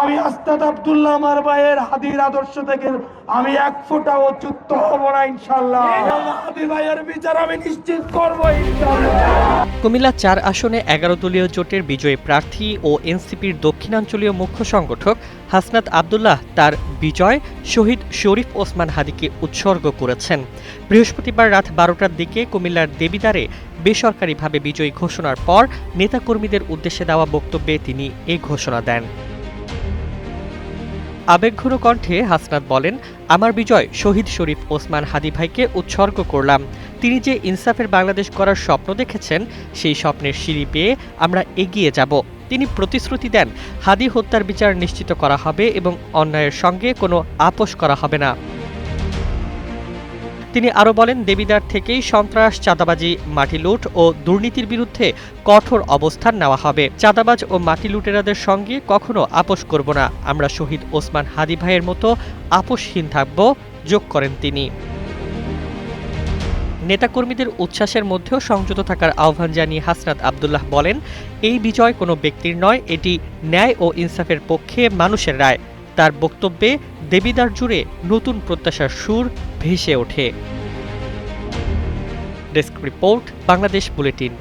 আমি আস্তাদ আব্দুল্লাহ আমার ভাইয়ের হাদির আদর্শ থেকে আমি এক ফোঁটাও চ্যুত হব না ইনশাআল্লাহ। হাদি ভাইয়ের বিচার আমি নিশ্চিত করব ইনশাআল্লাহ। কুমিল্লা ৪ আসনে ১১ দলীয় জোটের বিজয়ী প্রার্থী ও এনসিপির দক্ষিণাঞ্চলীয় মুখ্য সংগঠক হাসনাত আব্দুল্লাহ তার বিজয় শহীদ শরীফ ওসমান হাদিকে উৎসর্গ করেছেন। বৃহস্পতিবার রাত ১২টার দিকে কুমিল্লার দেবিদ্বারে বেসরকারিভাবে বিজয়ী ঘোষণার পর নেতাকর্মীদের উদ্দেশ্যে দেওয়া বক্তব্যে তিনি এ ঘোষণা দেন। আবেগঘন কণ্ঠে হাসনাত বলেন, আমার বিজয় শহীদ শরীফ ওসমান হাদি ভাইকে উৎসর্গ করলাম। তিনি যে ইনসাফের বাংলাদেশ গড়ার স্বপ্ন দেখেছেন সেই স্বপ্নের সিঁড়ি পেয়ে আমরা এগিয়ে যাব। তিনি প্রতিশ্রুতি দেন, হাদি হত্যার বিচার নিশ্চিত করা হবে এবং অন্যায়ের সঙ্গে কোনো আপোষ করা হবে না। তিনি আরও বলেন, দেবিদ্বার থেকেই সন্ত্রাস, চাঁদাবাজি, মাটি লুট ও দুর্নীতির বিরুদ্ধে কঠোর অবস্থান নেওয়া হবে। চাঁদাবাজ ও মাটি লুটেরাদের সঙ্গে কখনো আপোষ করব না। আমরা শহীদ ওসমান হাদি ভাইয়ের মতো আপোষহীন থাকব, যোগ করেন তিনি। নেতাকর্মীদের উচ্ছ্বাসের মধ্যেও সংযত থাকার আহ্বান জানিয়ে হাসনাত আব্দুল্লাহ বলেন, এই বিজয় কোনো ব্যক্তির নয়, এটি ন্যায় ও ইনসাফের পক্ষে মানুষের রায়। তার বক্তব্যে দেবিদ্বার জুড়ে নতুন প্রত্যাশার সুর ভেসে ওঠে। Desk report, Bangladesh bulletin.